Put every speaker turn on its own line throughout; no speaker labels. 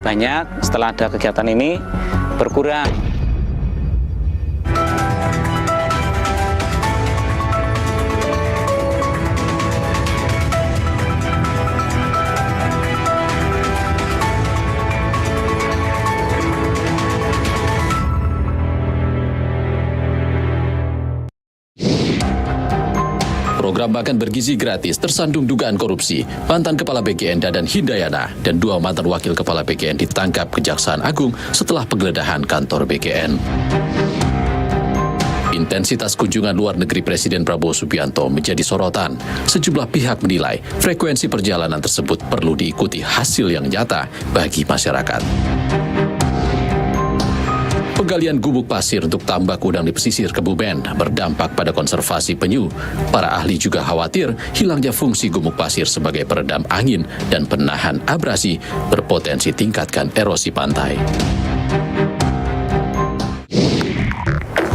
banyak setelah ada kegiatan ini berkurang.
Program makan bergizi gratis tersandung dugaan korupsi. Mantan Kepala BGN Dadan Hindayana dan 2 mantan Wakil Kepala BGN ditangkap Kejaksaan Agung setelah penggeledahan kantor BGN. Intensitas kunjungan luar negeri Presiden Prabowo Subianto menjadi sorotan. Sejumlah pihak menilai frekuensi perjalanan tersebut perlu diikuti hasil yang nyata bagi masyarakat. Penggalian gubuk pasir untuk tambak udang di pesisir Kebumen berdampak pada konservasi penyu. Para ahli juga khawatir hilangnya fungsi gubuk pasir sebagai peredam angin dan penahan abrasi berpotensi tingkatkan erosi pantai.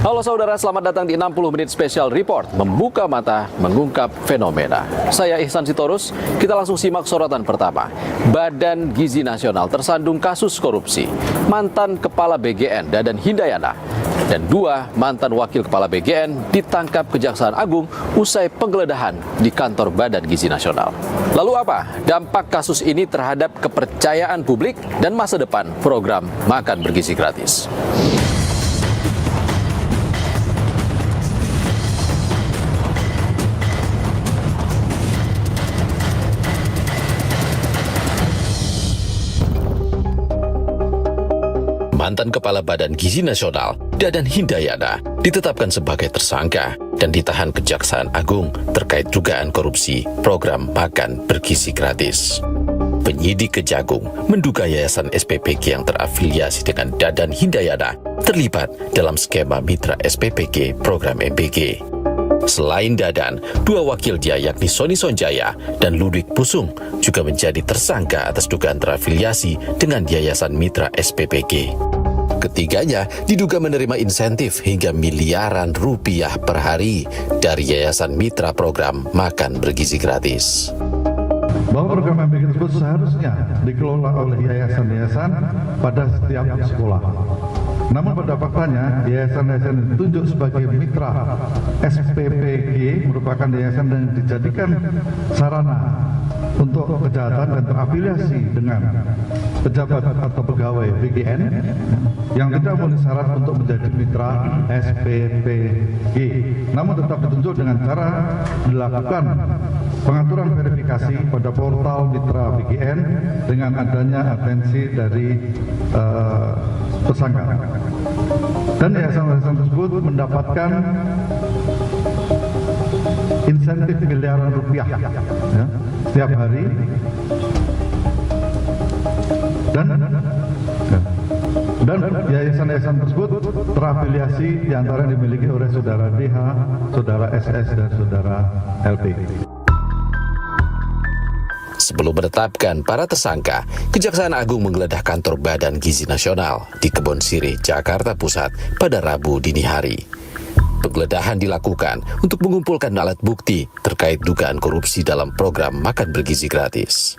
Halo saudara, selamat datang di 60 Menit Special Report. Membuka mata, mengungkap fenomena. Saya Ihsan Sitorus, kita langsung simak sorotan pertama. Badan Gizi Nasional tersandung kasus korupsi. Mantan Kepala BGN Dadan Hindayana dan 2 mantan Wakil Kepala BGN ditangkap Kejaksaan Agung usai penggeledahan di kantor Badan Gizi Nasional. Lalu apa dampak kasus ini terhadap kepercayaan publik dan masa depan program makan bergizi gratis? Mantan Kepala Badan Gizi Nasional, Dadan Hindayana, ditetapkan sebagai tersangka dan ditahan Kejaksaan Agung terkait dugaan korupsi program makan bergizi gratis. Penyidik Kejagung menduga Yayasan SPPG yang terafiliasi dengan Dadan Hindayana terlibat dalam skema mitra SPPG program MBG. Selain Dadan, 2 wakilnya yakni Sony Sonjaya dan Ludwig Pusung juga menjadi tersangka atas dugaan terafiliasi dengan Yayasan Mitra SPPG. Ketiganya diduga menerima insentif hingga miliaran rupiah per hari dari Yayasan Mitra program makan bergizi gratis.
Bahwa program MBG tersebut seharusnya dikelola oleh yayasan-yayasan pada setiap sekolah. Namun pada faktanya, yayasan-yayasan yang ditunjuk sebagai mitra SPPG merupakan yayasan yang dijadikan sarana untuk kejahatan dan terafiliasi dengan pejabat atau pegawai BGN yang tidak memenuhi syarat untuk menjadi mitra SPPG. Namun tetap ditunjuk dengan cara dilakukan pengaturan verifikasi pada portal mitra BGN dengan adanya atensi dari tersangka. Dan yayasan-yayasan tersebut mendapatkan insentif miliaran rupiah ya, setiap hari dan yayasan-yayasan tersebut terafiliasi diantara yang dimiliki oleh saudara DH, saudara SS dan saudara LP.
Sebelum menetapkan para tersangka, Kejaksaan Agung menggeledah kantor Badan Gizi Nasional di Kebon Sirih, Jakarta Pusat pada Rabu dini hari. Penggeledahan dilakukan untuk mengumpulkan alat bukti terkait dugaan korupsi dalam program makan bergizi gratis.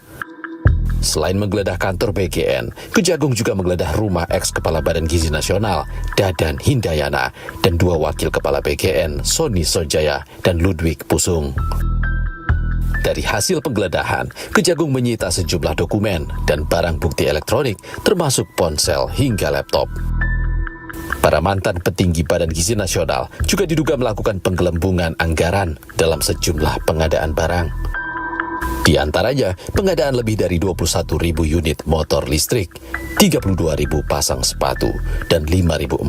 Selain menggeledah kantor BGN, Kejagung juga menggeledah rumah ex-Kepala Badan Gizi Nasional, Dadan Hindayana, dan 2 wakil Kepala BGN, Sony Sonjaya dan Ludwig Pusung. Dari hasil penggeledahan, Kejagung menyita sejumlah dokumen dan barang bukti elektronik termasuk ponsel hingga laptop. Para mantan petinggi Badan Gizi Nasional juga diduga melakukan penggelembungan anggaran dalam sejumlah pengadaan barang. Di antaranya, pengadaan lebih dari 21.000 unit motor listrik, 32.000 pasang sepatu, dan 5.400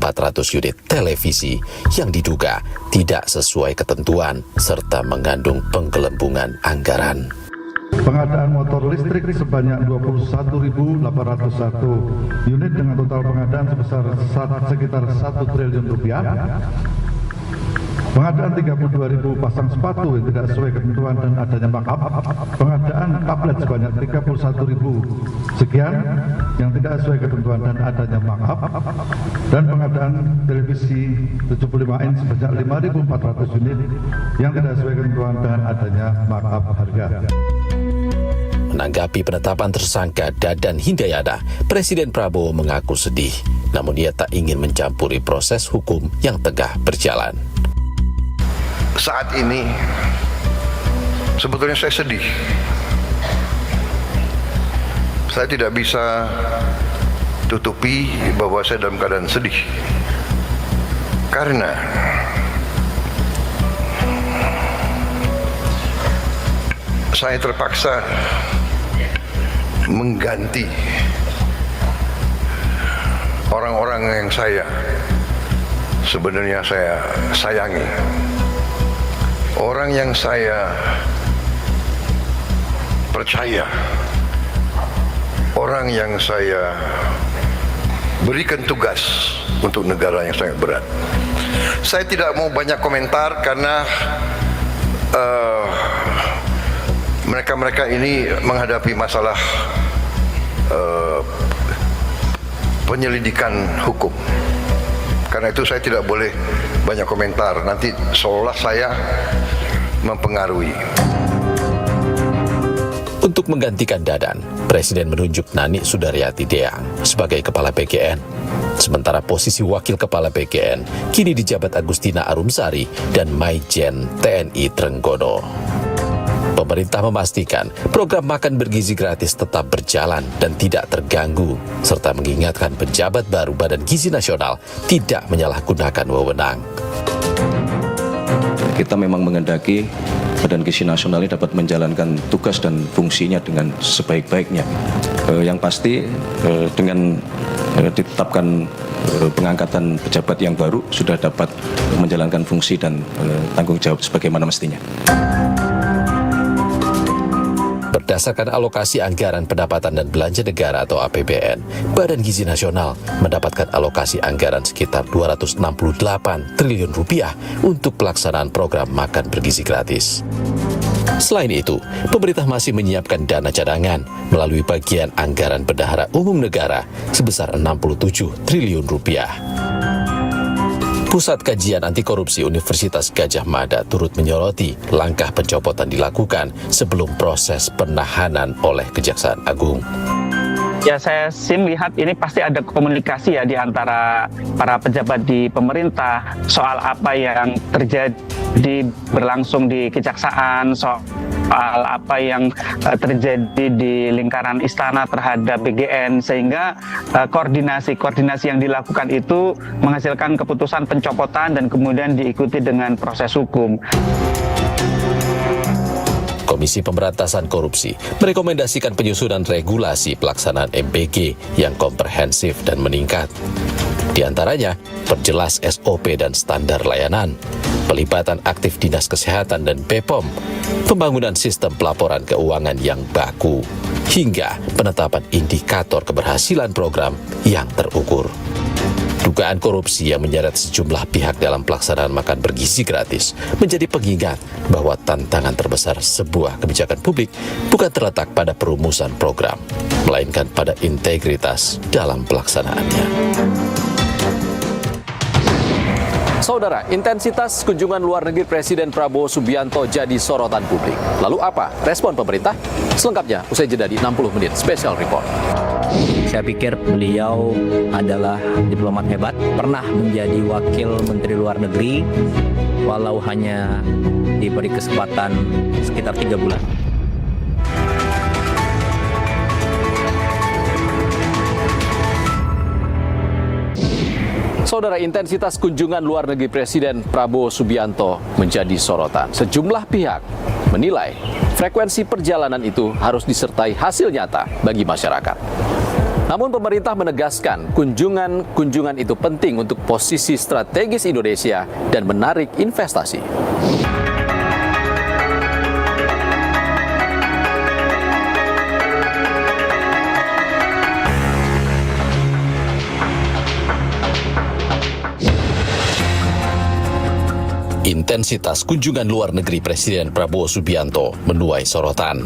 unit televisi yang diduga tidak sesuai ketentuan serta mengandung penggelembungan anggaran.
Pengadaan motor listrik sebanyak 21.801 unit dengan total pengadaan sebesar sekitar 1 triliun rupiah. Pengadaan 32.000 pasang sepatu yang tidak sesuai ketentuan dan adanya markup. Pengadaan tablet sebanyak 31.000 sekian yang tidak sesuai ketentuan dan adanya markup. Dan pengadaan televisi 75 inch sebanyak 5.400 unit yang tidak sesuai ketentuan dan adanya markup harga.
Menanggapi penetapan tersangka Dadan Hindayana, Presiden Prabowo mengaku sedih, namun ia tak ingin mencampuri proses hukum yang tengah berjalan.
Saat ini sebetulnya saya sedih. Saya tidak bisa tutupi bahwa saya dalam keadaan sedih. Karena saya terpaksa mengganti orang-orang yang sebenarnya saya sayangi. Orang yang saya percaya. Orang yang saya berikan tugas untuk negara yang sangat berat. Saya tidak mau banyak komentar karena mereka-mereka ini menghadapi masalah penyelidikan hukum. Karena itu saya tidak boleh banyak komentar. Nanti seolah saya mempengaruhi.
Untuk menggantikan Dadan, Presiden menunjuk Nani Sudaryati Deang sebagai Kepala PGN. Sementara posisi Wakil Kepala PGN kini dijabat Agustina Arumsari dan Maijen TNI Trenggono. Pemerintah memastikan program makan bergizi gratis tetap berjalan dan tidak terganggu, serta mengingatkan pejabat baru Badan Gizi Nasional tidak menyalahgunakan wewenang.
Kita memang menghendaki Badan Gizi Nasional ini dapat menjalankan tugas dan fungsinya dengan sebaik-baiknya. Yang pasti dengan ditetapkan pengangkatan pejabat yang baru sudah dapat menjalankan fungsi dan tanggung jawab sebagaimana mestinya.
Berdasarkan alokasi anggaran pendapatan dan belanja negara atau APBN, Badan Gizi Nasional mendapatkan alokasi anggaran sekitar Rp268 triliun untuk pelaksanaan program makan bergizi gratis. Selain itu, pemerintah masih menyiapkan dana cadangan melalui bagian anggaran bendahara umum negara sebesar Rp67 triliun. Pusat Kajian Anti Korupsi Universitas Gadjah Mada turut menyoroti langkah pencopotan dilakukan sebelum proses penahanan oleh Kejaksaan Agung.
Ya, saya sih melihat ini pasti ada komunikasi ya di antara para pejabat di pemerintah soal apa yang terjadi berlangsung di Kejaksaan, soal apa yang terjadi di lingkaran istana terhadap BGN, sehingga koordinasi yang dilakukan itu menghasilkan keputusan pencopotan dan kemudian diikuti dengan proses hukum.
Komisi Pemberantasan Korupsi merekomendasikan penyusunan regulasi pelaksanaan MBG yang komprehensif dan meningkat. Di antaranya, perjelas SOP dan standar layanan, pelibatan aktif Dinas Kesehatan dan BPOM, pembangunan sistem pelaporan keuangan yang baku, hingga penetapan indikator keberhasilan program yang terukur. Dugaan korupsi yang menyeret sejumlah pihak dalam pelaksanaan makan bergizi gratis menjadi pengingat bahwa tantangan terbesar sebuah kebijakan publik bukan terletak pada perumusan program, melainkan pada integritas dalam pelaksanaannya.
Saudara, intensitas kunjungan luar negeri Presiden Prabowo Subianto jadi sorotan publik. Lalu apa respon pemerintah? Selengkapnya usai jeda di 60 menit Special Report.
Saya pikir beliau adalah diplomat hebat, pernah menjadi wakil Menteri Luar Negeri, walau hanya diberi kesempatan sekitar 3 bulan.
Saudara, intensitas kunjungan luar negeri Presiden Prabowo Subianto menjadi sorotan. Sejumlah pihak menilai frekuensi perjalanan itu harus disertai hasil nyata bagi masyarakat. Namun pemerintah menegaskan kunjungan itu penting untuk posisi strategis Indonesia dan menarik investasi.
Intensitas kunjungan luar negeri Presiden Prabowo Subianto menuai sorotan.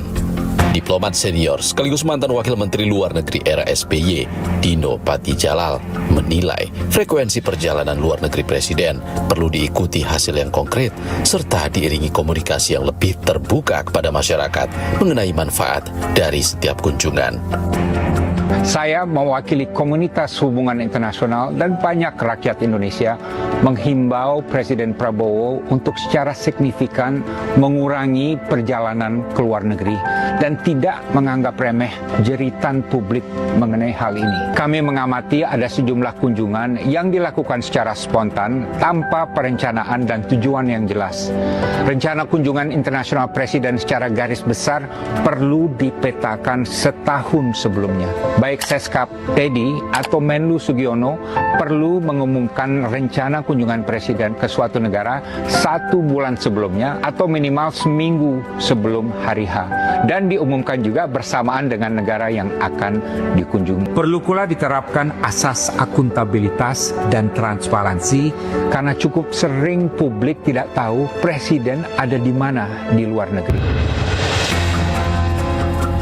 Diplomat senior sekaligus mantan Wakil Menteri Luar Negeri era SBY, Dino Patijalal, menilai frekuensi perjalanan luar negeri Presiden perlu diikuti hasil yang konkret serta diiringi komunikasi yang lebih terbuka kepada masyarakat mengenai manfaat dari setiap kunjungan.
Saya mewakili komunitas hubungan internasional dan banyak rakyat Indonesia menghimbau Presiden Prabowo untuk secara signifikan mengurangi perjalanan ke luar negeri dan tidak menganggap remeh jeritan publik mengenai hal ini. Kami mengamati ada sejumlah kunjungan yang dilakukan secara spontan tanpa perencanaan dan tujuan yang jelas. Rencana kunjungan internasional Presiden secara garis besar perlu dipetakan setahun sebelumnya. Baik Seskap Teddy atau Menlu Sugiono perlu mengumumkan rencana kunjungan Presiden ke suatu negara 1 bulan sebelumnya atau minimal seminggu sebelum hari H dan diumumkan juga bersamaan dengan negara yang akan dikunjungi. Perlu pula diterapkan asas akuntabilitas dan transparansi karena cukup sering publik tidak tahu Presiden ada di mana di luar negeri.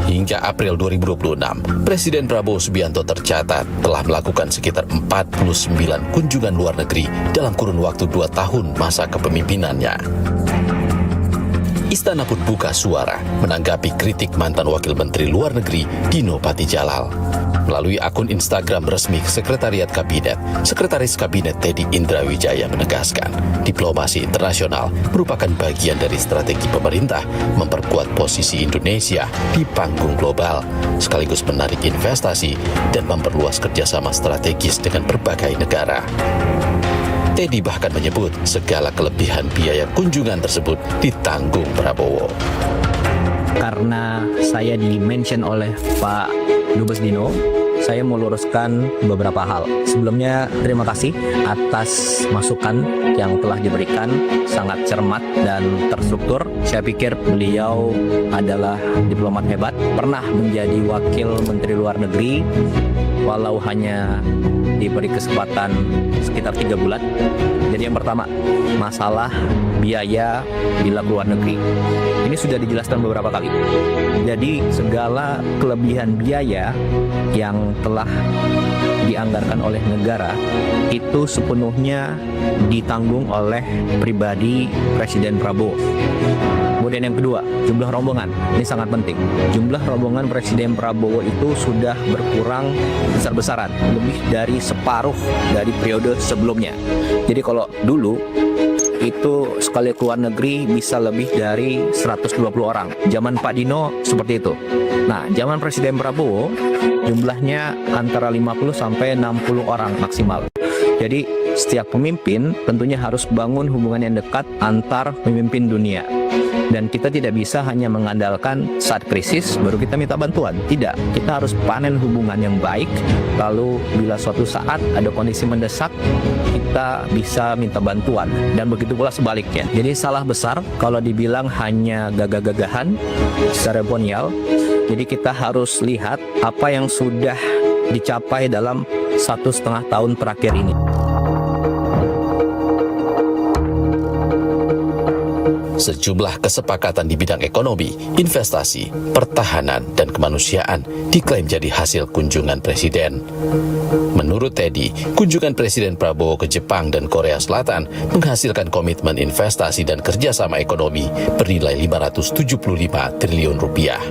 Hingga April 2026, Presiden Prabowo Subianto tercatat telah melakukan sekitar 49 kunjungan luar negeri dalam kurun waktu 2 tahun masa kepemimpinannya. Istana pun buka suara menanggapi kritik mantan Wakil Menteri Luar Negeri Dino Patijalal. Melalui akun Instagram resmi Sekretariat Kabinet, Sekretaris Kabinet Teddy Indrawijaya menegaskan, diplomasi internasional merupakan bagian dari strategi pemerintah memperkuat posisi Indonesia di panggung global, sekaligus menarik investasi dan memperluas kerjasama strategis dengan berbagai negara. Teddy bahkan menyebut segala kelebihan biaya kunjungan tersebut ditanggung Prabowo.
Karena saya di-mention oleh Pak Dubes Dino, saya mau luruskan beberapa hal. Sebelumnya, terima kasih atas masukan yang telah diberikan, sangat cermat dan terstruktur. Saya pikir beliau adalah diplomat hebat, pernah menjadi Wakil Menteri Luar Negeri, walau hanya diberi kesempatan sekitar 3 bulan. Jadi yang pertama, masalah biaya bila ke luar negeri. Ini sudah dijelaskan beberapa kali. Jadi segala kelebihan biaya yang telah dianggarkan oleh negara itu sepenuhnya ditanggung oleh pribadi Presiden Prabowo. Kemudian yang kedua, jumlah rombongan. Ini sangat penting. Jumlah rombongan Presiden Prabowo itu sudah berkurang besar-besaran, lebih dari separuh dari periode sebelumnya. Jadi kalau dulu itu sekali keluar negeri bisa lebih dari 120 orang. Zaman Pak Dino seperti itu. Nah, zaman Presiden Prabowo jumlahnya antara 50 sampai 60 orang maksimal. Jadi setiap pemimpin tentunya harus bangun hubungan yang dekat antar pemimpin dunia. Dan kita tidak bisa hanya mengandalkan saat krisis baru kita minta bantuan. Tidak, kita harus panen hubungan yang baik. Lalu bila suatu saat ada kondisi mendesak, kita bisa minta bantuan. Dan begitu pula sebaliknya. Jadi salah besar kalau dibilang hanya gagah-gagahan, seremonial. Jadi kita harus lihat apa yang sudah dicapai dalam 1,5 tahun terakhir ini.
Sejumlah kesepakatan di bidang ekonomi, investasi, pertahanan, dan kemanusiaan diklaim jadi hasil kunjungan Presiden. Menurut Teddy, kunjungan Presiden Prabowo ke Jepang dan Korea Selatan menghasilkan komitmen investasi dan kerjasama ekonomi bernilai 575 triliun rupiah.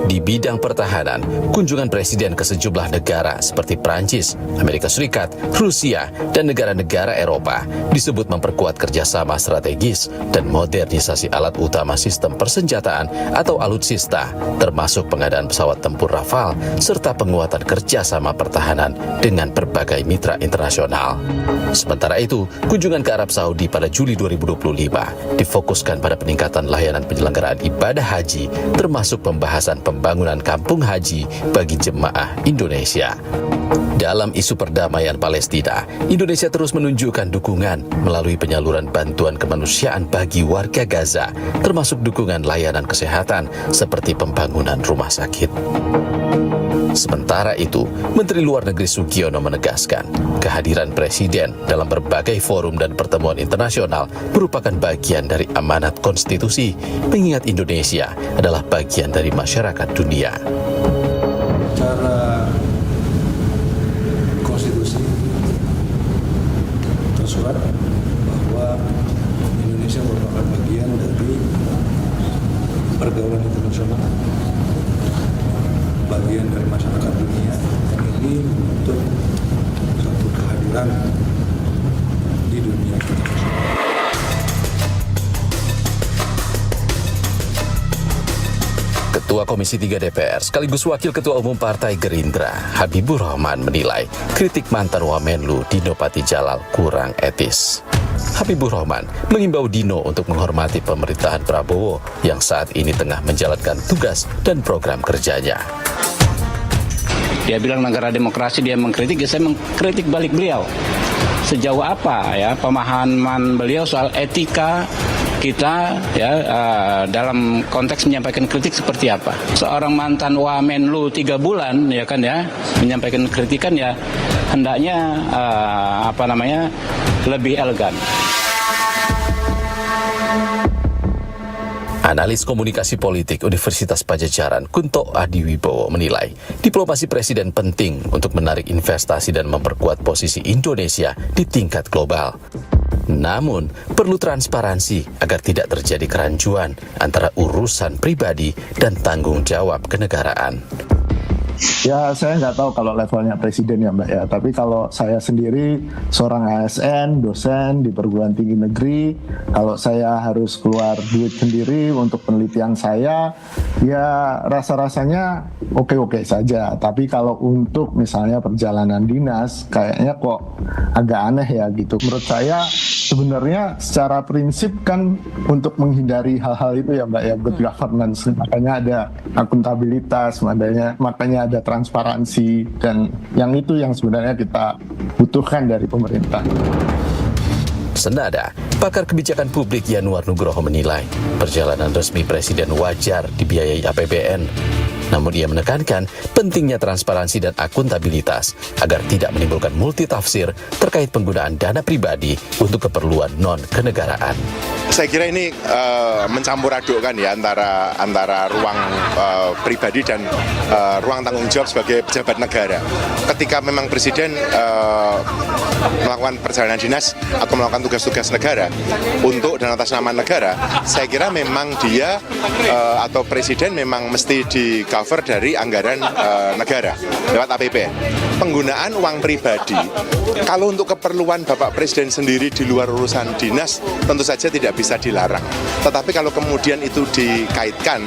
Di bidang pertahanan, kunjungan Presiden ke sejumlah negara seperti Prancis, Amerika Serikat, Rusia, dan negara-negara Eropa disebut memperkuat kerjasama strategis dan modernisasi alat utama sistem persenjataan atau alutsista, termasuk pengadaan pesawat tempur Rafale, serta penguatan kerjasama pertahanan dengan berbagai mitra internasional. Sementara itu, kunjungan ke Arab Saudi pada Juli 2025 difokuskan pada peningkatan layanan penyelenggaraan ibadah haji, termasuk pembahasan pembangunan kampung haji bagi jemaah Indonesia. Dalam isu perdamaian Palestina, Indonesia terus menunjukkan dukungan melalui penyaluran bantuan kemanusiaan bagi warga Gaza, termasuk dukungan layanan kesehatan seperti pembangunan rumah sakit. Sementara itu, Menteri Luar Negeri Sugiono menegaskan, kehadiran Presiden dalam berbagai forum dan pertemuan internasional merupakan bagian dari amanat konstitusi, mengingat Indonesia adalah bagian dari masyarakat dunia.
Secara konstitusi ini untuk satu kehadiran di dunia internasional.
Ketua Komisi 3 DPR sekaligus Wakil Ketua Umum Partai Gerindra, Habibur Rahman menilai kritik mantan Wamenlu Dino Patijalal kurang etis. Habibur Rahman mengimbau Dino untuk menghormati pemerintahan Prabowo yang saat ini tengah menjalankan tugas dan program kerjanya.
Dia bilang negara demokrasi, dia mengkritik, ya saya mengkritik balik beliau. Sejauh apa ya pemahaman beliau soal etika kita ya dalam konteks menyampaikan kritik seperti apa? Seorang mantan Wamenlu 3 bulan ya kan ya menyampaikan kritikan ya hendaknya lebih elegan.
Analis komunikasi politik Universitas Padjadjaran Kunto Adiwibowo menilai diplomasi presiden penting untuk menarik investasi dan memperkuat posisi Indonesia di tingkat global. Namun, perlu transparansi agar tidak terjadi kerancuan antara urusan pribadi dan tanggung jawab kenegaraan.
Ya, saya nggak tahu kalau levelnya presiden ya Mbak ya, tapi kalau saya sendiri seorang ASN, dosen di perguruan tinggi negeri, kalau saya harus keluar duit sendiri untuk penelitian saya, ya rasa-rasanya oke-oke saja. Tapi kalau untuk misalnya perjalanan dinas, kayaknya kok agak aneh ya gitu. Menurut saya sebenarnya secara prinsip kan untuk menghindari hal-hal itu ya Mbak ya, good governance, makanya ada akuntabilitas, makanya ada transparansi, dan yang itu yang sebenarnya kita butuhkan dari pemerintah.
Senada, pakar kebijakan publik Yanuar Nugroho menilai perjalanan resmi presiden wajar dibiayai APBN. Namun ia menekankan pentingnya transparansi dan akuntabilitas agar tidak menimbulkan multitafsir terkait penggunaan dana pribadi untuk keperluan non-kenegaraan.
Saya kira ini mencampur adukkan ya antara ruang pribadi dan ruang tanggung jawab sebagai pejabat negara. Ketika memang presiden melakukan perjalanan dinas atau melakukan tugas-tugas negara untuk dan atas nama negara, saya kira memang dia atau presiden memang mesti di-cover dari anggaran negara lewat APBN. Penggunaan uang pribadi, kalau untuk keperluan Bapak Presiden sendiri di luar urusan dinas, tentu saja tidak bisa dilarang. Tetapi kalau kemudian itu dikaitkan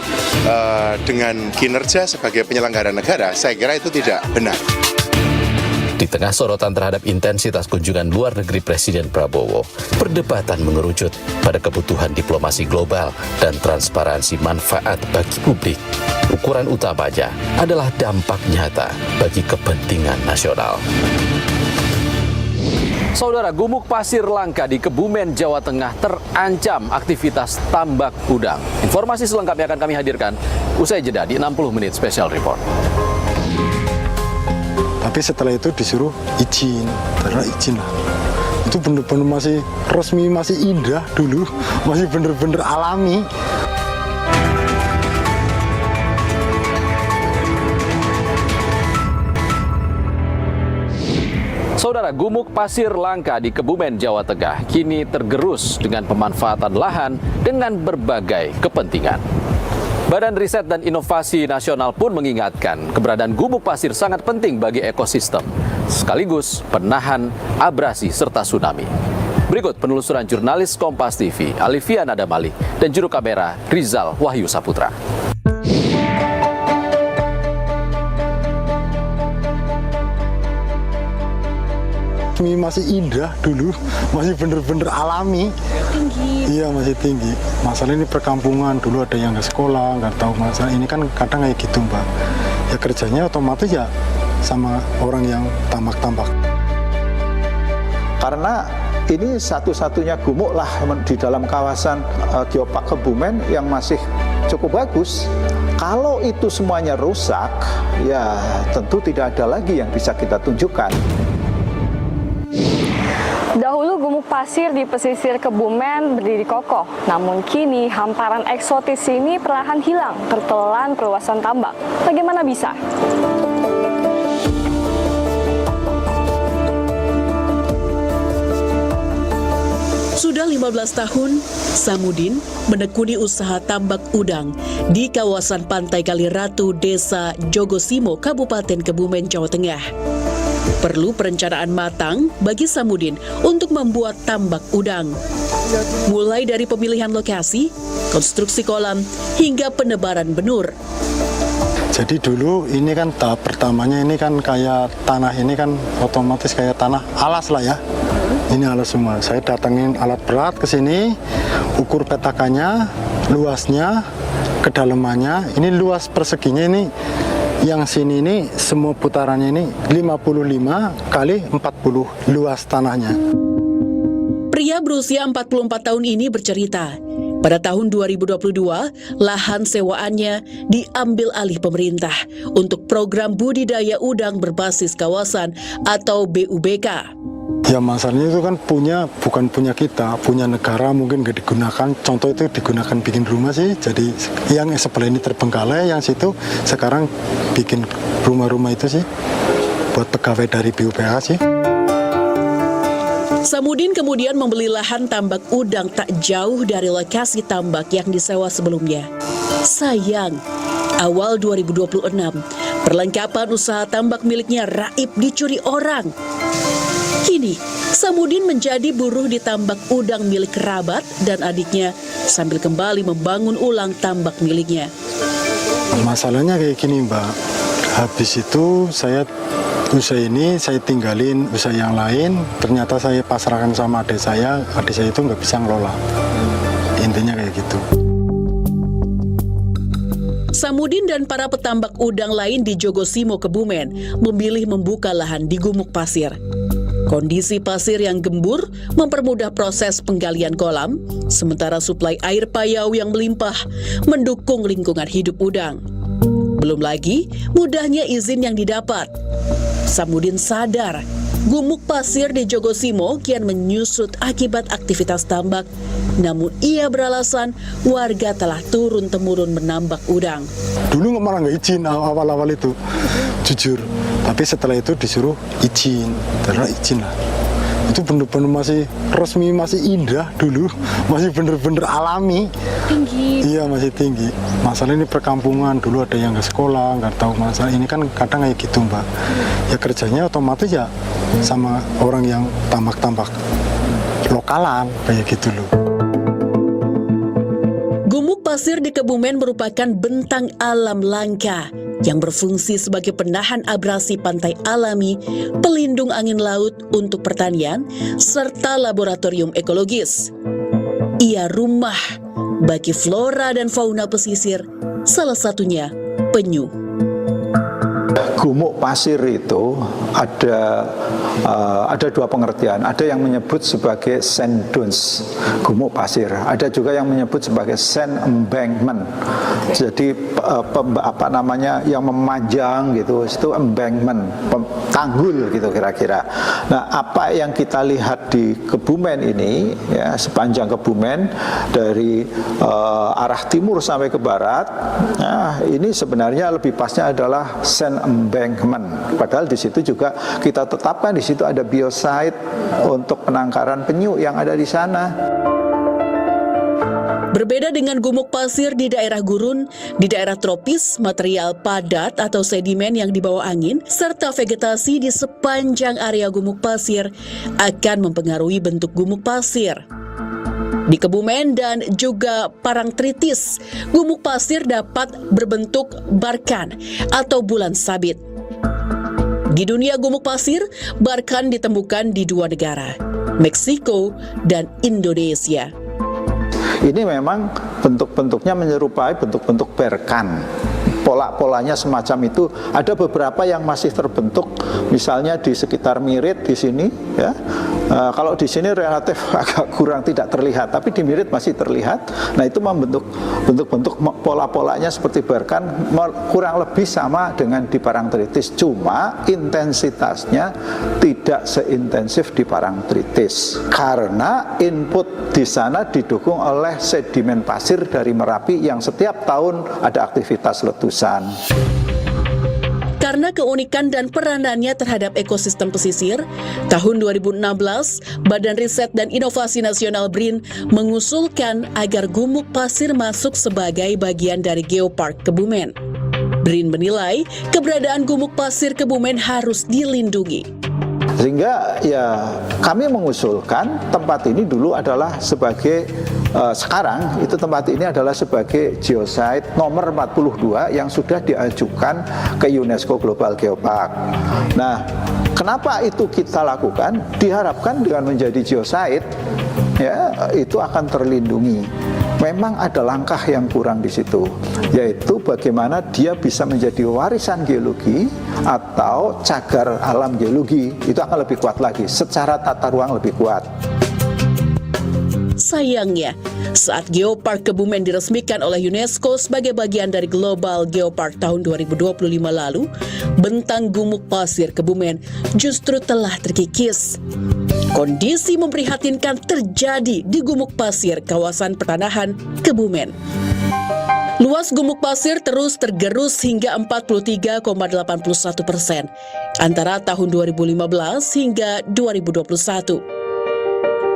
dengan kinerja sebagai penyelenggara negara, saya kira itu tidak benar.
Di tengah sorotan terhadap intensitas kunjungan luar negeri Presiden Prabowo, perdebatan mengerucut pada kebutuhan diplomasi global dan transparansi manfaat bagi publik. Ukuran utamanya adalah dampak nyata bagi kepentingan nasional.
Saudara, gumuk pasir langka di Kebumen, Jawa Tengah terancam aktivitas tambak udang. Informasi selengkapnya akan kami hadirkan usai jeda di 60 menit Special Report.
Tapi setelah itu disuruh izin, karena izin lah. Itu bener-bener masih resmi, masih indah dulu, masih bener-bener alami.
Saudara, gumuk pasir langka di Kebumen, Jawa Tengah kini tergerus dengan pemanfaatan lahan dengan berbagai kepentingan. Badan Riset dan Inovasi Nasional pun mengingatkan keberadaan gumuk pasir sangat penting bagi ekosistem, sekaligus penahan abrasi serta tsunami. Berikut penelusuran jurnalis Kompas TV, Alivia Nadamali, dan juru kamera Rizal Wahyu Saputra.
Masih indah dulu, masih bener-bener alami. Tinggi. Iya, masih tinggi. Masalah ini perkampungan, dulu ada yang nggak sekolah, nggak tahu masalah. Ini kan kadang kayak gitu Mbak. Ya kerjanya otomatis ya sama orang yang tambak-tambak.
Karena ini satu-satunya gumuk lah di dalam kawasan Geopark Kebumen yang masih cukup bagus. Kalau itu semuanya rusak, ya tentu tidak ada lagi yang bisa kita tunjukkan.
Dahulu gumuk pasir di pesisir Kebumen berdiri kokoh, namun kini hamparan eksotis ini perlahan hilang tertelan perluasan tambak. Bagaimana bisa?
Sudah 5 15 tahun, Samudin menekuni usaha tambak udang di kawasan Pantai Kaliratu, Desa Jogosimo, Kabupaten Kebumen, Jawa Tengah. Perlu perencanaan matang bagi Samudin untuk membuat tambak udang. Mulai dari pemilihan lokasi, konstruksi kolam, hingga penebaran benur.
Jadi dulu ini kan tahap pertamanya ini kan kayak tanah ini kan otomatis kayak tanah alas lah ya. Ini alas semua. Saya datangin alat berat ke sini, ukur petakannya, luasnya, kedalamannya. Ini luas perseginya ini, yang sini ini semua putarannya ini 55 kali 40 luas tanahnya.
Pria berusia 44 tahun ini bercerita, pada tahun 2022, lahan sewaannya diambil alih pemerintah untuk program budidaya udang berbasis kawasan atau BUBK.
Ya masalahnya itu kan bukan punya kita, punya negara mungkin gak digunakan. Contoh itu digunakan bikin rumah sih. Jadi yang sebelah ini terbengkalai, yang situ sekarang bikin rumah-rumah itu sih buat pegawai dari BUPH sih.
Samudin kemudian membeli lahan tambak udang tak jauh dari lokasi tambak yang disewa sebelumnya. Sayang, awal 2026, perlengkapan usaha tambak miliknya raib dicuri orang. Kini, Samudin menjadi buruh di tambak udang milik kerabat dan adiknya sambil kembali membangun ulang tambak miliknya.
Masalahnya kayak gini, Mbak. Habis itu usaha ini saya tinggalin usaha yang lain, ternyata saya pasrahkan sama adik saya itu nggak bisa ngelola. Intinya kayak gitu.
Samudin dan para petambak udang lain di Jogosimo, Kebumen memilih membuka lahan di Gumuk Pasir. Kondisi pasir yang gembur mempermudah proses penggalian kolam, sementara suplai air payau yang melimpah mendukung lingkungan hidup udang. Belum lagi mudahnya izin yang didapat. Samudin sadar, Gumuk Pasir di Jogosimo kian menyusut akibat aktivitas tambak. Namun ia beralasan warga telah turun-temurun menambak udang.
Dulu malah nggak izin awal-awal itu, jujur. Tapi setelah itu disuruh izin, karena izin lah. Itu bener-bener masih resmi, masih indah dulu, masih bener-bener alami.
Tinggi.
Iya masih tinggi. Masalah ini perkampungan, dulu ada yang nggak sekolah, nggak tahu masalah. Ini kan kadang kayak gitu, Mbak. Ya kerjanya otomatis ya sama orang yang tambak-tambak lokalan, kayak gitu loh.
Gumuk Pasir di Kebumen merupakan bentang alam langka yang berfungsi sebagai penahan abrasi pantai alami, pelindung angin laut untuk pertanian, serta laboratorium ekologis. Ia rumah bagi flora dan fauna pesisir, salah satunya penyu.
Gumuk pasir itu ada dua pengertian. Ada yang menyebut sebagai sand dunes, gumuk pasir. Ada juga yang menyebut sebagai sand embankment. Jadi yang memanjang gitu, itu embankment, tanggul gitu kira-kira. Nah, apa yang kita lihat di Kebumen ini, ya, sepanjang Kebumen dari arah timur sampai ke barat, nah, ini sebenarnya lebih pasnya adalah sand embankment. Padahal di situ juga kita tetapkan di situ ada biosite untuk penangkaran penyu yang ada di sana.
Berbeda dengan gumuk pasir di daerah gurun, di daerah tropis, material padat atau sedimen yang dibawa angin, serta vegetasi di sepanjang area gumuk pasir akan mempengaruhi bentuk gumuk pasir. Di Kebumen dan juga Parangtritis, gumuk pasir dapat berbentuk barkan atau bulan sabit. Di dunia gumuk pasir, barkan ditemukan di dua negara, Meksiko dan Indonesia.
Ini memang bentuk-bentuknya menyerupai bentuk-bentuk berkan. Pola-polanya semacam itu. Ada beberapa yang masih terbentuk, misalnya di sekitar Mirit di sini, ya. Kalau di sini relatif agak kurang tidak terlihat, tapi di Mirit masih terlihat. Nah, itu membentuk bentuk-bentuk pola-polanya seperti berkan, kurang lebih sama dengan di Parangtritis. Cuma intensitasnya tidak seintensif di Parangtritis karena input di sana didukung oleh sedimen pasir dari Merapi yang setiap tahun ada aktivitas letusan.
Karena keunikan dan peranannya terhadap ekosistem pesisir, tahun 2016, Badan Riset dan Inovasi Nasional BRIN mengusulkan agar gumuk pasir masuk sebagai bagian dari Geopark Kebumen. BRIN menilai keberadaan gumuk pasir Kebumen harus dilindungi.
Sehingga ya kami mengusulkan tempat ini dulu adalah sebagai sekarang itu tempat ini adalah sebagai geosite nomor 42 yang sudah diajukan ke UNESCO Global Geopark. Nah, kenapa itu kita lakukan? Diharapkan dengan menjadi geosite ya itu akan terlindungi. Memang ada langkah yang kurang di situ, yaitu bagaimana dia bisa menjadi warisan geologi atau cagar alam geologi. Itu akan lebih kuat lagi, secara tata ruang lebih kuat.
Sayangnya, saat Geopark Kebumen diresmikan oleh UNESCO sebagai bagian dari Global Geopark tahun 2025 lalu, bentang gumuk pasir Kebumen justru telah terkikis. Kondisi memprihatinkan terjadi di gumuk pasir kawasan pertanahan Kebumen. Luas gumuk pasir terus tergerus hingga 43,81% antara tahun 2015 hingga 2021.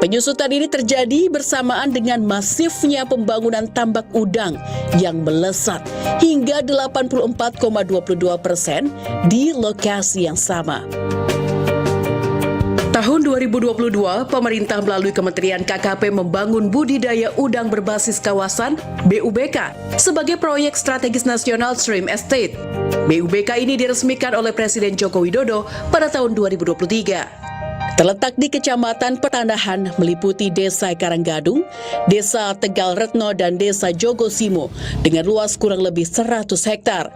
Penyusutan ini terjadi bersamaan dengan masifnya pembangunan tambak udang yang melesat hingga 84,22% di lokasi yang sama. Tahun 2022, pemerintah melalui Kementerian KKP membangun budidaya udang berbasis kawasan BUBK sebagai proyek strategis nasional Stream Estate. BUBK ini diresmikan oleh Presiden Joko Widodo pada tahun 2023. Terletak di Kecamatan Pertanahan meliputi Desa Karanggadung, Desa Tegal Retno, dan Desa Jogosimo dengan luas kurang lebih 100 hektar.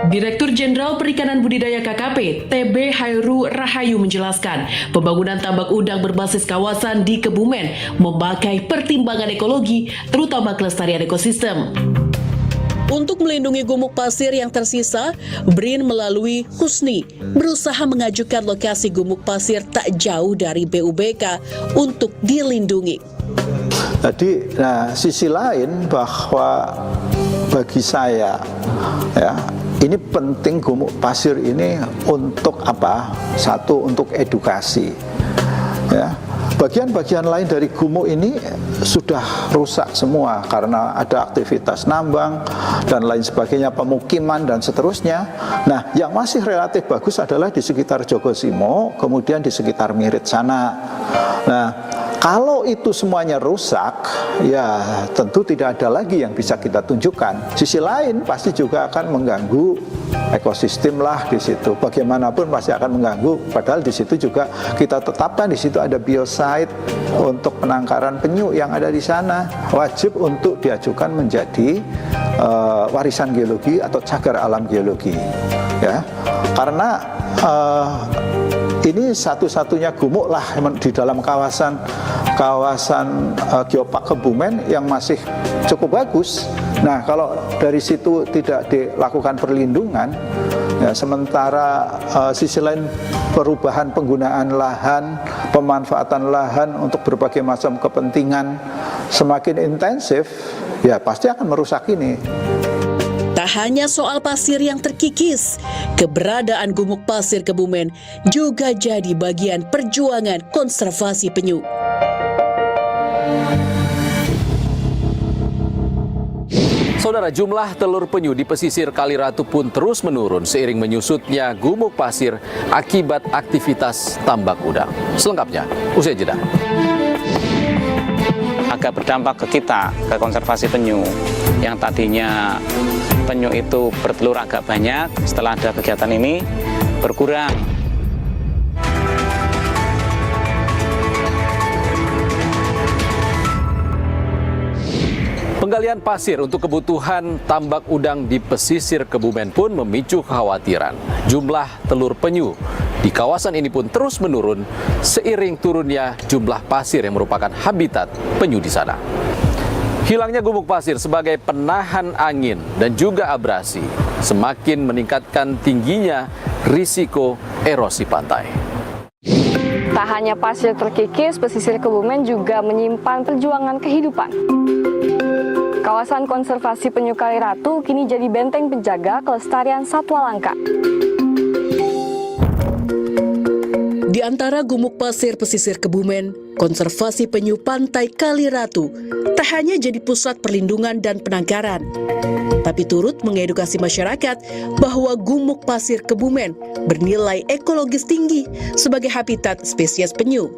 Direktur Jenderal Perikanan Budidaya KKP, TB Hairu Rahayu menjelaskan, pembangunan tambak udang berbasis kawasan di Kebumen memakai pertimbangan ekologi, terutama kelestarian ekosistem. Untuk melindungi gumuk pasir yang tersisa, BRIN melalui Husni berusaha mengajukan lokasi gumuk pasir tak jauh dari BUBK untuk dilindungi.
Jadi, sisi lain bahwa bagi saya, ya, ini penting gumuk pasir ini untuk apa? Satu, untuk edukasi. Ya. Bagian-bagian lain dari gumuk ini sudah rusak semua karena ada aktivitas nambang dan lain sebagainya, pemukiman dan seterusnya. Nah, yang masih relatif bagus adalah di sekitar Jogosimo, kemudian di sekitar Mirit sana. Nah, kalau itu semuanya rusak, ya tentu tidak ada lagi yang bisa kita tunjukkan. Sisi lain pasti juga akan mengganggu ekosistem lah di situ. Bagaimanapun pasti akan mengganggu. Padahal di situ juga kita tetapkan di situ ada biosite untuk penangkaran penyu yang ada di sana. Wajib untuk diajukan menjadi warisan geologi atau cagar alam geologi. Ya, karena ini satu-satunya gumuk lah di dalam kawasan Geopark Kebumen yang masih cukup bagus. Nah, kalau dari situ tidak dilakukan perlindungan, ya, sementara sisi lain perubahan penggunaan lahan, pemanfaatan lahan untuk berbagai macam kepentingan semakin intensif, ya pasti akan merusak ini.
Tak hanya soal pasir yang terkikis, keberadaan gumuk pasir Kebumen juga jadi bagian perjuangan konservasi penyu.
Saudara, jumlah telur penyu di pesisir Kaliratu pun terus menurun seiring menyusutnya gumuk pasir akibat aktivitas tambak udang. Selengkapnya, usai jeda.
Agak berdampak ke kita, ke konservasi penyu. Yang tadinya penyu itu bertelur agak banyak, setelah ada kegiatan ini berkurang.
Penggalian pasir untuk kebutuhan tambak udang di pesisir Kebumen pun memicu kekhawatiran. Jumlah telur penyu di kawasan ini pun terus menurun seiring turunnya jumlah pasir yang merupakan habitat penyu di sana. Hilangnya gumuk pasir sebagai penahan angin dan juga abrasi semakin meningkatkan tingginya risiko erosi pantai.
Tak hanya pasir terkikis, pesisir Kebumen juga menyimpan perjuangan kehidupan. Kawasan konservasi penyu Kaliratu kini jadi benteng penjaga kelestarian satwa langka.
Di antara gumuk pasir pesisir Kebumen, konservasi penyu pantai Kaliratu tak hanya jadi pusat perlindungan dan penangkaran, tapi turut mengedukasi masyarakat bahwa gumuk pasir Kebumen bernilai ekologis tinggi sebagai habitat spesies penyu.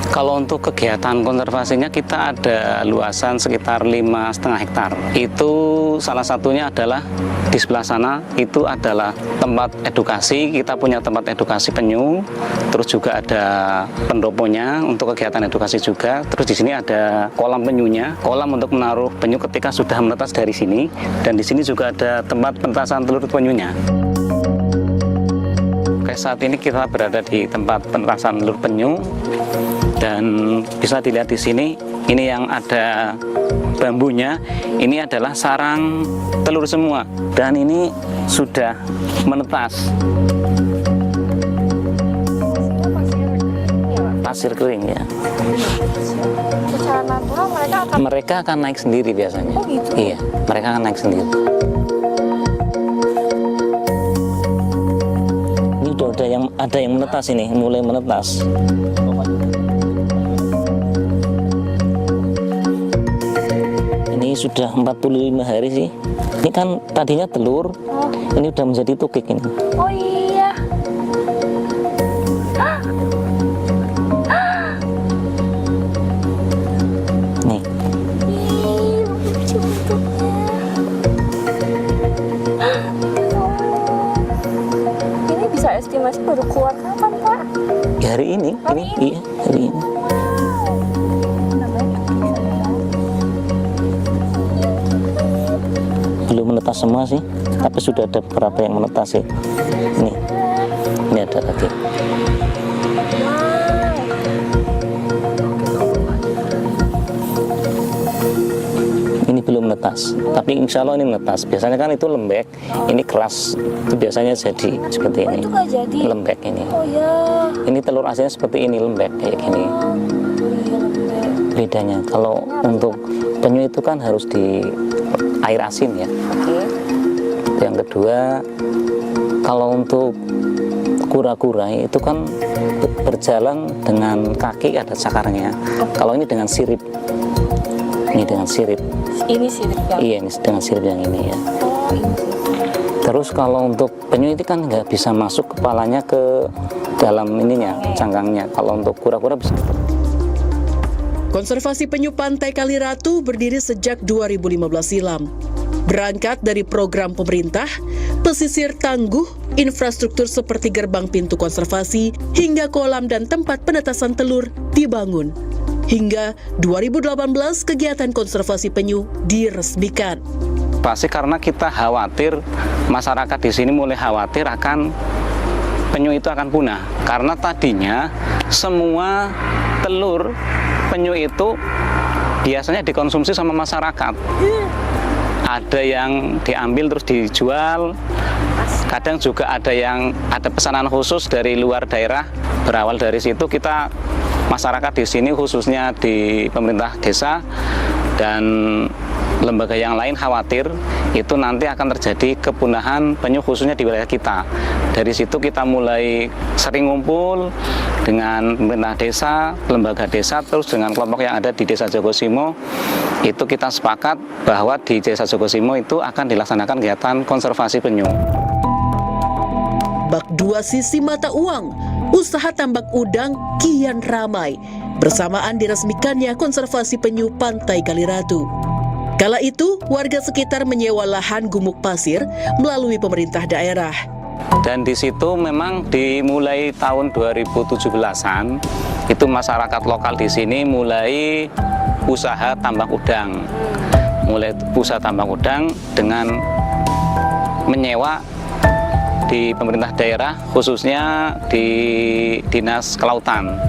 Kalau untuk kegiatan konservasinya kita ada luasan sekitar 5,5 hektar. Itu salah satunya adalah di sebelah sana itu adalah tempat edukasi. Kita punya tempat edukasi penyu. Terus juga ada pendoponya untuk kegiatan edukasi juga. Terus di sini ada kolam penyunya, kolam untuk menaruh penyu ketika sudah menetas dari sini. Dan di sini juga ada tempat penetasan telur penyunya. Oke, saat ini kita berada di tempat penetasan telur penyu. Dan bisa dilihat di sini, ini yang ada bambunya, ini adalah sarang telur semua. Dan ini sudah menetas. Pasir kering ya.
Secara natural
Mereka akan naik sendiri biasanya.
Oh gitu?
Iya, mereka akan naik sendiri. Ini udah ada yang menetas ini, mulai menetas. Ini sudah 45 hari sih. Ini kan tadinya telur, ini udah menjadi tukik ini.
Oh iya.
Nih.
Ini bisa estimasi baru keluar kapan, Pak?
Ya, hari ini. Iya, hari ini. Belum menetas semua sih, tapi sudah ada beberapa yang menetas sih. Ini ada lagi. Ini belum menetas, tapi insya Allah ini menetas. Biasanya kan itu lembek, ini keras, itu biasanya jadi seperti ini.
Itu nggak jadi?
Lembek ini.
Oh ya.
Ini telur aslinya seperti ini, lembek kayak gini. Bedanya, kalau untuk penyu itu kan harus di air asin ya. Yang kedua, kalau untuk kura-kura itu kan berjalan dengan kaki ada cakarnya. Kalau ini dengan sirip. Ini dengan sirip.
Ini sirip yang.
Iya, ini dengan sirip yang ini ya.
Oh, ini.
Terus kalau untuk penyu itu kan nggak bisa masuk kepalanya ke dalam ininya, cangkangnya. Kalau untuk kura-kura bisa.
Konservasi penyu pantai Kaliratu berdiri sejak 2015 silam. Berangkat dari program pemerintah, pesisir tangguh, infrastruktur seperti gerbang pintu konservasi, hingga kolam dan tempat penetasan telur dibangun. Hingga 2018 kegiatan konservasi penyu diresmikan.
Pasti karena kita khawatir, masyarakat di sini mulai khawatir akan penyu itu akan punah. Karena tadinya semua telur penyu itu biasanya dikonsumsi sama masyarakat. Ada yang diambil terus dijual, kadang juga ada pesanan khusus dari luar daerah. Berawal dari situ kita masyarakat di sini khususnya di pemerintah desa dan lembaga yang lain khawatir itu nanti akan terjadi kepunahan penyu khususnya di wilayah kita. Dari situ kita mulai sering ngumpul dengan pemerintah desa, lembaga desa, terus dengan kelompok yang ada di Desa Jogosimo. Itu kita sepakat bahwa di Desa Jogosimo itu akan dilaksanakan kegiatan konservasi penyu.
Bak dua sisi mata uang, usaha tambak udang kian ramai bersamaan diresmikannya konservasi penyu pantai Kaliratu. Kala itu, warga sekitar menyewa lahan gumuk pasir melalui pemerintah daerah.
Dan di situ memang dimulai tahun 2017-an, itu masyarakat lokal di sini mulai usaha tambak udang. Mulai usaha tambak udang dengan menyewa di pemerintah daerah, khususnya di Dinas Kelautan.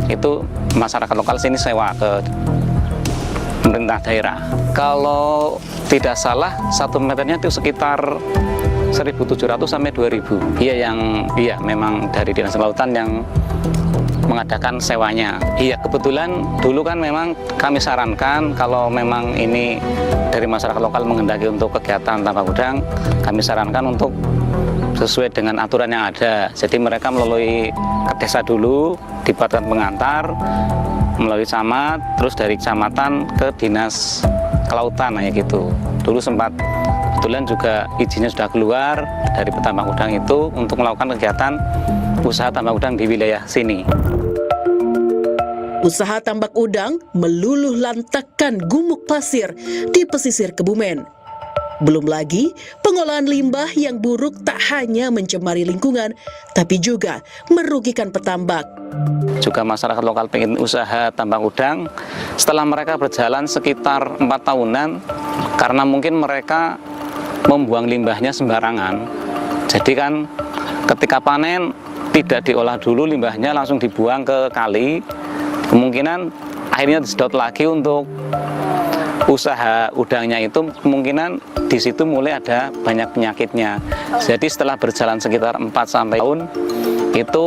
Itu masyarakat lokal sini sewa ke pemerintah daerah. Kalau tidak salah, 1 meternya itu sekitar 1.700 sampai 2.000. Iya memang dari Dinas Kelautan yang mengadakan sewanya. Iya, kebetulan dulu kan memang kami sarankan kalau memang ini dari masyarakat lokal menghendaki untuk kegiatan tambak udang, kami sarankan untuk sesuai dengan aturan yang ada. Jadi mereka melalui ke desa dulu, dibuatkan pengantar, melalui camat, terus dari kecamatan ke dinas kelautan kayak gitu. Dulu sempat kebetulan juga izinnya sudah keluar dari petambak udang itu untuk melakukan kegiatan usaha tambak udang di wilayah sini.
Usaha tambak udang meluluh lantakkan gumuk pasir di pesisir Kebumen. Belum lagi pengolahan limbah yang buruk tak hanya mencemari lingkungan, tapi juga merugikan petambak.
Juga masyarakat lokal pengen usaha tambak udang, setelah mereka berjalan sekitar 4 tahunan, karena mungkin mereka membuang limbahnya sembarangan. Jadi kan ketika panen tidak diolah dulu limbahnya, langsung dibuang ke kali. Kemungkinan akhirnya disedot lagi untuk usaha udangnya itu, kemungkinan di situ mulai ada banyak penyakitnya. Jadi setelah berjalan sekitar 4 tahun itu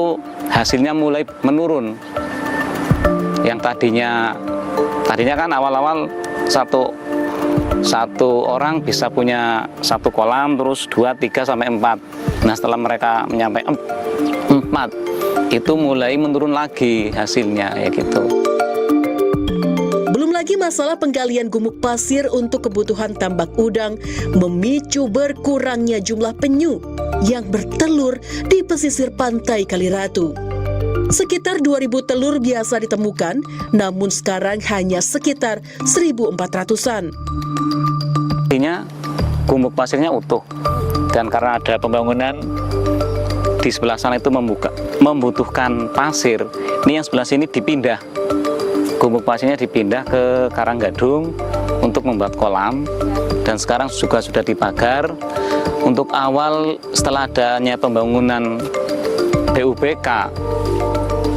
hasilnya mulai menurun. Yang tadinya kan awal-awal satu orang bisa punya 1 kolam, terus 2, 3 sampai 4. Nah, setelah mereka menyampai 4 itu mulai menurun lagi hasilnya ya gitu.
Belum lagi masalah penggalian gumuk pasir untuk kebutuhan tambak udang memicu berkurangnya jumlah penyu yang bertelur di pesisir pantai Kaliratu. Sekitar 2.000 telur biasa ditemukan, namun sekarang hanya sekitar 1.400-an.
Artinya gumuk pasirnya utuh, dan karena ada pembangunan di sebelah sana itu membutuhkan pasir. Ini yang sebelah sini dipindah, gumuk pasirnya dipindah ke Karanggadung untuk membuat kolam, dan sekarang juga sudah dipagar. Untuk awal setelah adanya pembangunan PUBK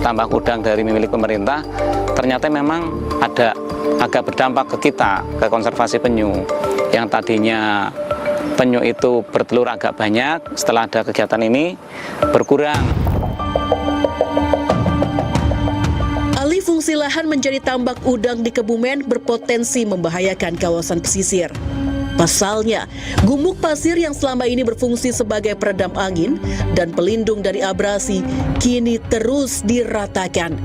tambak udang dari milik pemerintah, ternyata memang ada agak berdampak ke kita, ke konservasi penyu. Yang tadinya penyu itu bertelur agak banyak, setelah ada kegiatan ini berkurang.
Alih fungsi lahan menjadi tambak udang di Kebumen berpotensi membahayakan kawasan pesisir. Pasalnya, gumuk pasir yang selama ini berfungsi sebagai peredam angin dan pelindung dari abrasi kini terus diratakan.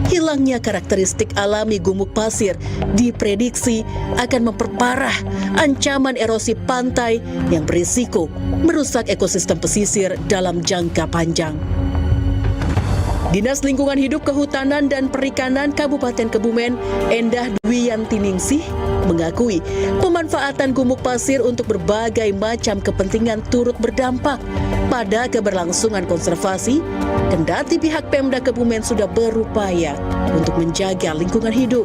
Hilangnya karakteristik alami gumuk pasir diprediksi akan memperparah ancaman erosi pantai yang berisiko merusak ekosistem pesisir dalam jangka panjang. Dinas Lingkungan Hidup, Kehutanan, dan Perikanan Kabupaten Kebumen, Endah Dwi Yantiningsih, mengakui pemanfaatan gumuk pasir untuk berbagai macam kepentingan turut berdampak pada keberlangsungan konservasi, kendati pihak Pemda Kebumen sudah berupaya untuk menjaga lingkungan hidup.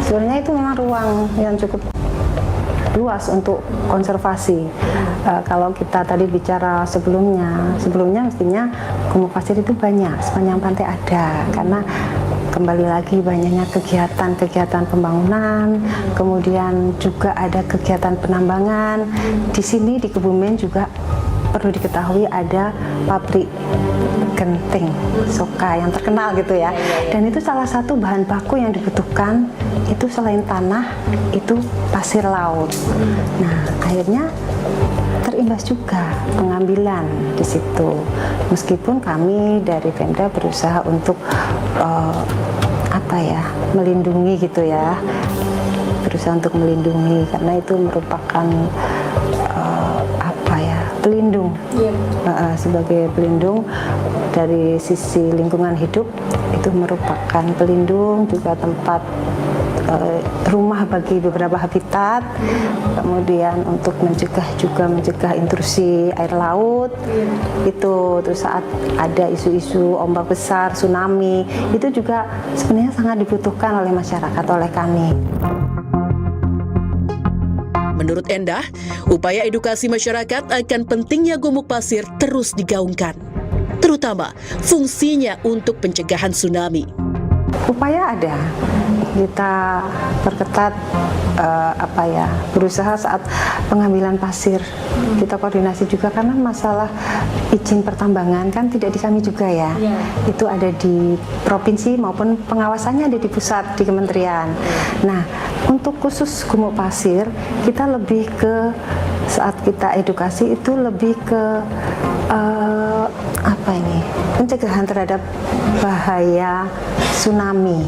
Sebenarnya itu memang ruang yang cukup luas untuk konservasi. Kalau kita tadi bicara sebelumnya mestinya gumuk pasir itu banyak, sepanjang pantai ada, karena kembali lagi banyaknya kegiatan pembangunan, kemudian juga ada kegiatan penambangan. Di sini di Kebumen juga perlu diketahui ada pabrik genting Soka yang terkenal gitu ya, dan itu salah satu bahan baku yang dibutuhkan itu selain tanah itu pasir laut. Nah, akhirnya terimbas juga pengambilan di situ. Meskipun kami dari Pemda berusaha untuk melindungi gitu ya, berusaha untuk melindungi karena itu merupakan pelindung, sebagai pelindung dari sisi lingkungan hidup, itu merupakan pelindung juga tempat rumah bagi beberapa habitat, kemudian untuk mencegah intrusi air laut. Itu terus saat ada isu-isu ombak besar, tsunami, itu juga sebenarnya sangat dibutuhkan oleh masyarakat, oleh kami.
Menurut Endah, upaya edukasi masyarakat akan pentingnya gumuk pasir terus digaungkan, terutama fungsinya untuk pencegahan tsunami.
Upaya ada, kita perketat berusaha saat pengambilan pasir. Kita koordinasi juga karena masalah izin pertambangan kan tidak di kami juga ya. Itu ada di provinsi maupun pengawasannya ada di pusat di kementerian. Nah, untuk khusus gumuk pasir kita lebih ke saat kita edukasi itu lebih ke pencegahan terhadap bahaya tsunami.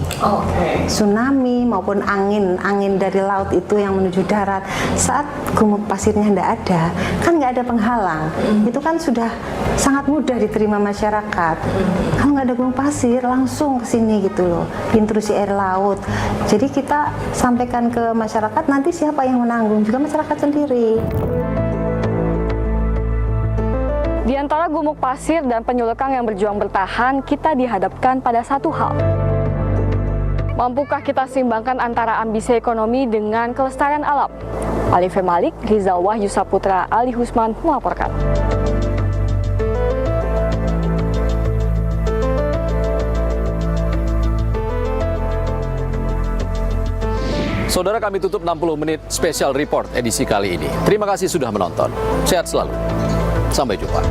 Tsunami maupun angin dari laut itu yang menuju darat. Saat gumuk pasirnya tidak ada, kan nggak ada penghalang. Itu kan sudah sangat mudah diterima masyarakat. Kalau nggak ada gumuk pasir, langsung ke sini gitu loh, intrusi air laut. Jadi kita sampaikan ke masyarakat, nanti siapa yang menanggung? Juga masyarakat sendiri.
Di antara gumuk pasir dan penyu lekang yang berjuang bertahan, kita dihadapkan pada satu hal. Mampukah kita seimbangkan antara ambisi ekonomi dengan kelestarian alam? Alif Malik, Rizal Wahyu Saputra, Ali Husman melaporkan.
Saudara, kami tutup 60 menit special report edisi kali ini. Terima kasih sudah menonton. Sehat selalu. Sampai jumpa.